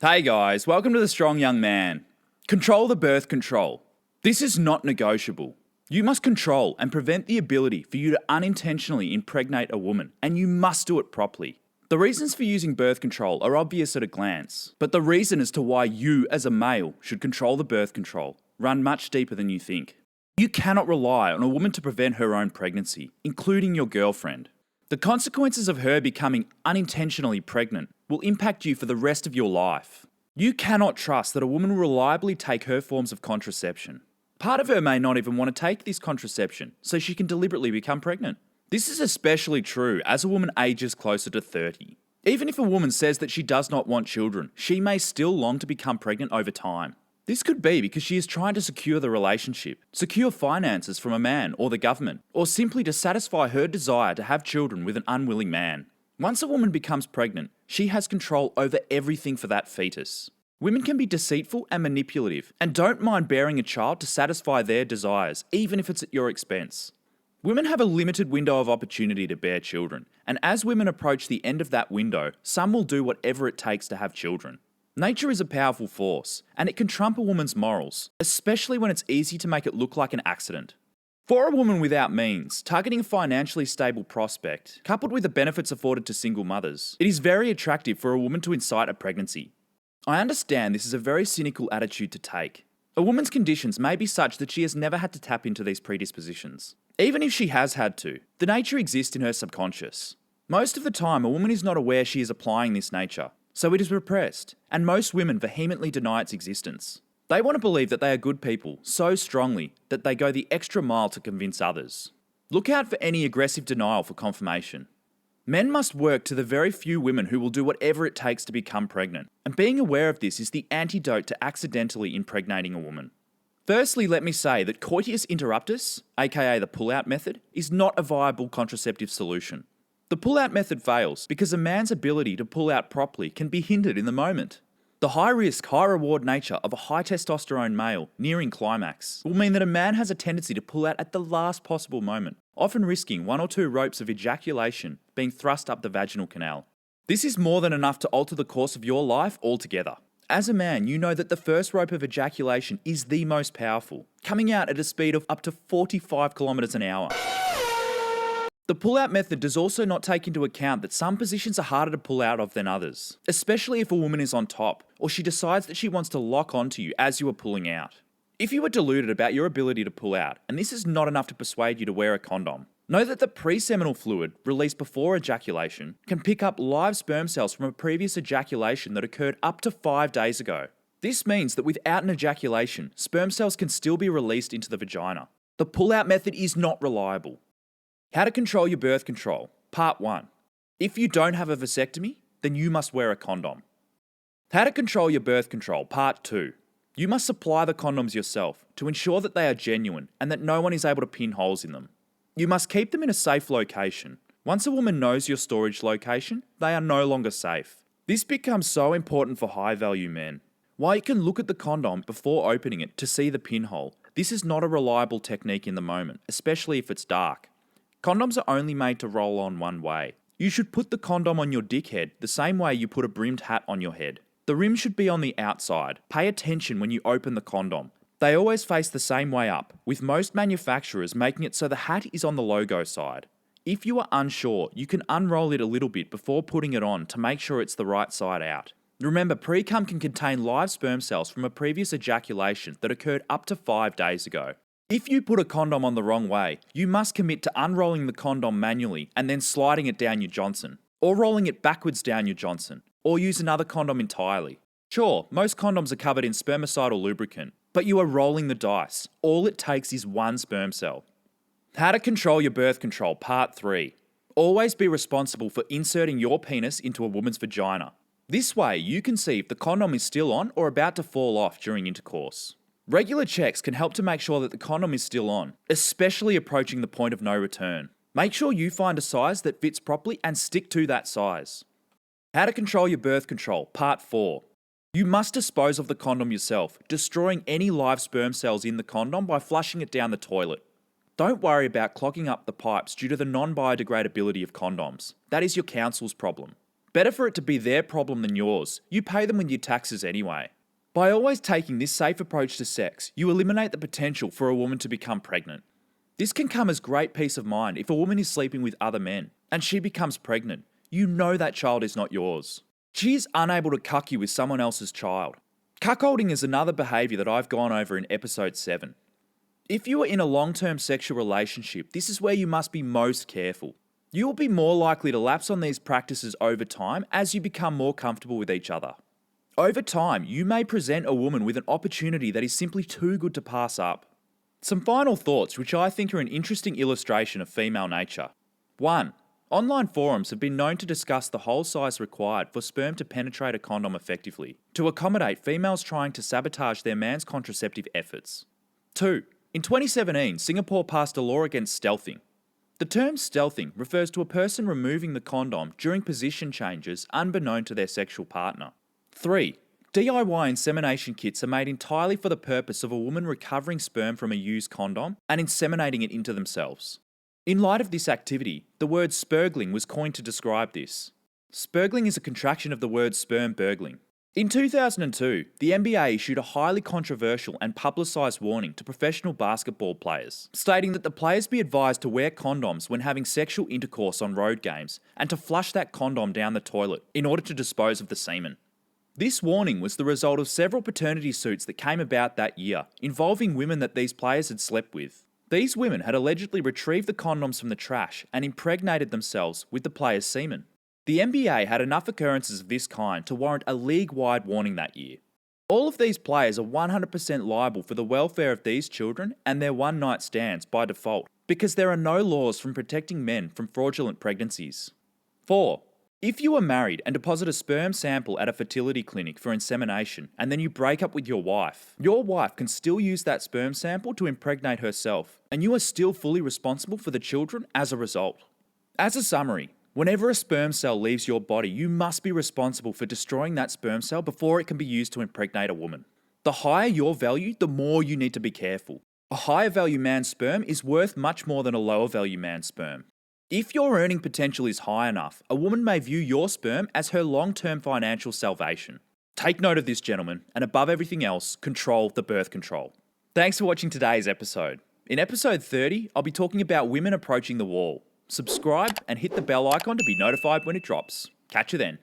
Hey guys, welcome to The Strong Young Man. Control the birth control. This is not negotiable. You must control and prevent the ability for you to unintentionally impregnate a woman, and you must do it properly. The reasons for using birth control are obvious at a glance, but the reason as to why you as a male should control the birth control run much deeper than you think. You cannot rely on a woman to prevent her own pregnancy, including your girlfriend. The consequences of her becoming unintentionally pregnant will impact you for the rest of your life. You cannot trust that a woman will reliably take her forms of contraception. Part of her may not even want to take this contraception, so she can deliberately become pregnant. This is especially true as a woman ages closer to 30. Even if a woman says that she does not want children, she may still long to become pregnant over time. This could be because she is trying to secure the relationship, secure finances from a man or the government, or simply to satisfy her desire to have children with an unwilling man. Once a woman becomes pregnant, she has control over everything for that fetus. Women can be deceitful and manipulative, and don't mind bearing a child to satisfy their desires, even if it's at your expense. Women have a limited window of opportunity to bear children, and as women approach the end of that window, some will do whatever it takes to have children. Nature is a powerful force, and it can trump a woman's morals, especially when it's easy to make it look like an accident. For a woman without means, targeting a financially stable prospect, coupled with the benefits afforded to single mothers, it is very attractive for a woman to incite a pregnancy. I understand this is a very cynical attitude to take. A woman's conditions may be such that she has never had to tap into these predispositions. Even if she has had to, the nature exists in her subconscious. Most of the time, a woman is not aware she is applying this nature, so it is repressed, and most women vehemently deny its existence. They want to believe that they are good people so strongly that they go the extra mile to convince others. Look out for any aggressive denial for confirmation. Men must work to the very few women who will do whatever it takes to become pregnant, and being aware of this is the antidote to accidentally impregnating a woman. Firstly, let me say that coitus interruptus, aka the pull-out method, is not a viable contraceptive solution. The pull-out method fails because a man's ability to pull out properly can be hindered in the moment. The high-risk, high-reward nature of a high-testosterone male nearing climax will mean that a man has a tendency to pull out at the last possible moment, often risking 1 or 2 ropes of ejaculation being thrust up the vaginal canal. This is more than enough to alter the course of your life altogether. As a man, you know that the first rope of ejaculation is the most powerful, coming out at a speed of up to 45 kilometers an hour. The pull-out method does also not take into account that some positions are harder to pull out of than others, especially if a woman is on top, or she decides that she wants to lock onto you as you are pulling out. If you are deluded about your ability to pull out, and this is not enough to persuade you to wear a condom, know that the pre-seminal fluid released before ejaculation can pick up live sperm cells from a previous ejaculation that occurred up to 5 days ago. This means that without an ejaculation, sperm cells can still be released into the vagina. The pull-out method is not reliable. How to control your birth control, Part 1. If you don't have a vasectomy, then you must wear a condom. How to control your birth control, Part 2. You must supply the condoms yourself to ensure that they are genuine and that no one is able to pin holes in them. You must keep them in a safe location. Once a woman knows your storage location, they are no longer safe. This becomes so important for high-value men. While you can look at the condom before opening it to see the pinhole, this is not a reliable technique in the moment, especially if it's dark. Condoms are only made to roll on one way. You should put the condom on your dickhead the same way you put a brimmed hat on your head. The rim should be on the outside. Pay attention when you open the condom. They always face the same way up, with most manufacturers making it so the hat is on the logo side. If you are unsure, you can unroll it a little bit before putting it on to make sure it's the right side out. Remember, pre-cum can contain live sperm cells from a previous ejaculation that occurred up to 5 days ago. If you put a condom on the wrong way, you must commit to unrolling the condom manually and then sliding it down your Johnson, or rolling it backwards down your Johnson, or use another condom entirely. Sure, most condoms are covered in spermicidal lubricant, but you are rolling the dice. All it takes is one sperm cell. How to control your birth control, Part 3. Always be responsible for inserting your penis into a woman's vagina. This way, you can see if the condom is still on or about to fall off during intercourse. Regular checks can help to make sure that the condom is still on, especially approaching the point of no return. Make sure you find a size that fits properly and stick to that size. How to control your birth control, Part 4. You must dispose of the condom yourself, destroying any live sperm cells in the condom by flushing it down the toilet. Don't worry about clogging up the pipes due to the non-biodegradability of condoms. That is your counsel's problem. Better for it to be their problem than yours. You pay them with your taxes anyway. By always taking this safe approach to sex, you eliminate the potential for a woman to become pregnant. This can come as great peace of mind if a woman is sleeping with other men and she becomes pregnant. You know that child is not yours. She is unable to cuck you with someone else's child. Cuckolding is another behaviour that I've gone over in episode 7. If you are in a long-term sexual relationship, this is where you must be most careful. You will be more likely to lapse on these practices over time as you become more comfortable with each other. Over time, you may present a woman with an opportunity that is simply too good to pass up. Some final thoughts which I think are an interesting illustration of female nature. 1. Online forums have been known to discuss the hole size required for sperm to penetrate a condom effectively, to accommodate females trying to sabotage their man's contraceptive efforts. 2. In 2017, Singapore passed a law against stealthing. The term stealthing refers to a person removing the condom during position changes unbeknown to their sexual partner. 3. DIY insemination kits are made entirely for the purpose of a woman recovering sperm from a used condom and inseminating it into themselves. In light of this activity, the word spurgling was coined to describe this. Spurgling is a contraction of the word sperm burgling. In 2002, the NBA issued a highly controversial and publicised warning to professional basketball players, stating that the players be advised to wear condoms when having sexual intercourse on road games and to flush that condom down the toilet in order to dispose of the semen. This warning was the result of several paternity suits that came about that year, involving women that these players had slept with. These women had allegedly retrieved the condoms from the trash and impregnated themselves with the players' semen. The NBA had enough occurrences of this kind to warrant a league-wide warning that year. All of these players are 100% liable for the welfare of these children and their one-night stands by default, because there are no laws from protecting men from fraudulent pregnancies. 4. If you are married and deposit a sperm sample at a fertility clinic for insemination and then you break up with your wife can still use that sperm sample to impregnate herself, and you are still fully responsible for the children as a result. As a summary, whenever a sperm cell leaves your body, you must be responsible for destroying that sperm cell before it can be used to impregnate a woman. The higher your value, the more you need to be careful. A higher value man's sperm is worth much more than a lower value man's sperm. If your earning potential is high enough, a woman may view your sperm as her long-term financial salvation. Take note of this, gentlemen, and above everything else, control the birth control. Thanks for watching today's episode. In episode 30, I'll be talking about women approaching the wall. Subscribe and hit the bell icon to be notified when it drops. Catch you then.